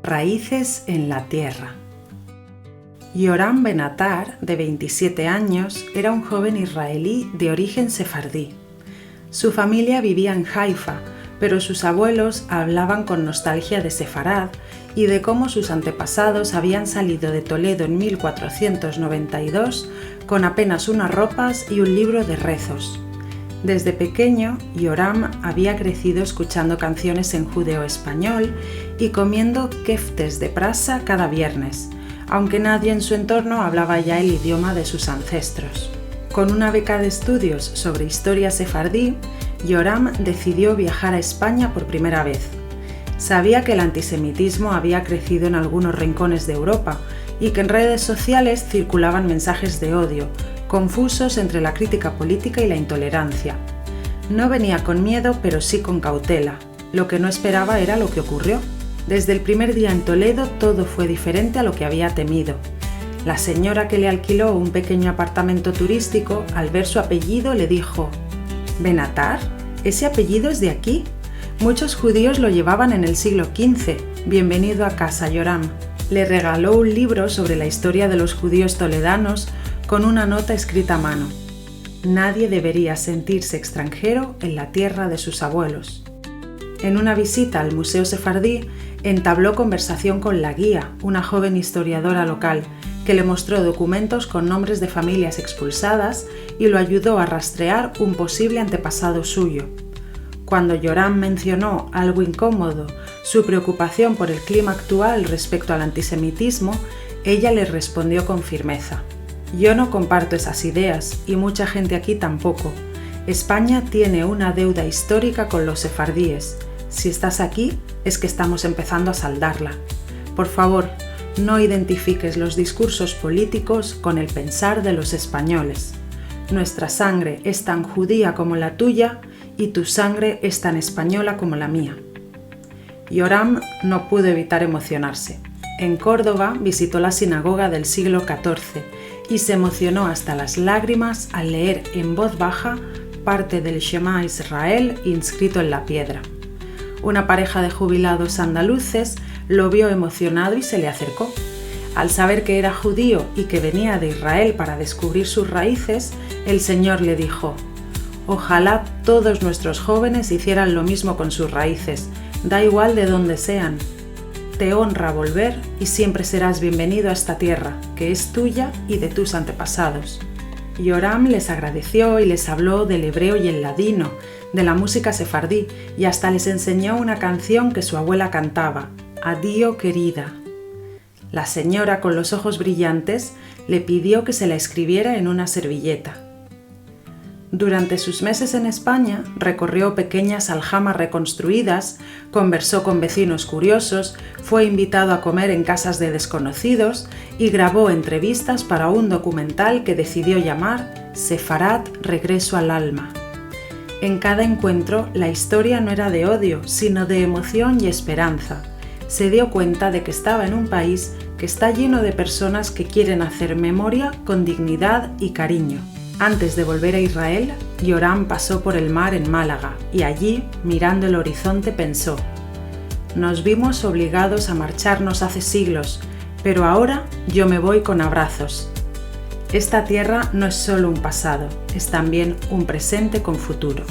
Raíces en la tierra. Yoram Benatar, de 27 años, era un joven israelí de origen sefardí. Su familia vivía en Haifa, pero sus abuelos hablaban con nostalgia de Sefarad y de cómo sus antepasados habían salido de Toledo en 1492 con apenas unas ropas y un libro de rezos. Desde pequeño, Yoram había crecido escuchando canciones en judeo-español y comiendo keftes de prasa cada viernes, aunque nadie en su entorno hablaba ya el idioma de sus ancestros. Con una beca de estudios sobre historia sefardí, Yoram decidió viajar a España por primera vez. Sabía que el antisemitismo había crecido en algunos rincones de Europa y que en redes sociales circulaban mensajes de odio, confusos entre la crítica política y la intolerancia. No venía con miedo, pero sí con cautela. Lo que no esperaba era lo que ocurrió. Desde el primer día en Toledo todo fue diferente a lo que había temido. La señora que le alquiló un pequeño apartamento turístico, al ver su apellido, le dijo: «¿Benatar? Ese apellido es de aquí. Muchos judíos lo llevaban en el siglo XV. Bienvenido a casa, Yoram». Le regaló un libro sobre la historia de los judíos toledanos con una nota escrita a mano. Nadie debería sentirse extranjero en la tierra de sus abuelos. En una visita al Museo Sefardí, entabló conversación con la guía, una joven historiadora local, que le mostró documentos con nombres de familias expulsadas y lo ayudó a rastrear un posible antepasado suyo. Cuando Yoram mencionó, algo incómodo, su preocupación por el clima actual respecto al antisemitismo, ella le respondió con firmeza: «Yo no comparto esas ideas y mucha gente aquí tampoco. España tiene una deuda histórica con los sefardíes. Si estás aquí, es que estamos empezando a saldarla. Por favor, no identifiques los discursos políticos con el pensar de los españoles. Nuestra sangre es tan judía como la tuya y tu sangre es tan española como la mía». Yoram no pudo evitar emocionarse. En Córdoba visitó la sinagoga del siglo XIV y se emocionó hasta las lágrimas al leer en voz baja parte del Shema Israel inscrito en la piedra. Una pareja de jubilados andaluces lo vio emocionado y se le acercó. Al saber que era judío y que venía de Israel para descubrir sus raíces, el Señor le dijo: «Ojalá todos nuestros jóvenes hicieran lo mismo con sus raíces, da igual de dónde sean. Te honra volver y siempre serás bienvenido a esta tierra, que es tuya y de tus antepasados». Yoram les agradeció y les habló del hebreo y el ladino, de la música sefardí, y hasta les enseñó una canción que su abuela cantaba: «Adío, querida». La señora, con los ojos brillantes, le pidió que se la escribiera en una servilleta. Durante sus meses en España, recorrió pequeñas aljamas reconstruidas, conversó con vecinos curiosos, fue invitado a comer en casas de desconocidos y grabó entrevistas para un documental que decidió llamar Sefarad, regreso al alma. En cada encuentro, la historia no era de odio, sino de emoción y esperanza. Se dio cuenta de que estaba en un país que está lleno de personas que quieren hacer memoria con dignidad y cariño. Antes de volver a Israel, Yoram pasó por el mar en Málaga y allí, mirando el horizonte, pensó: «Nos vimos obligados a marcharnos hace siglos, pero ahora yo me voy con abrazos». Esta tierra no es solo un pasado, es también un presente con futuro.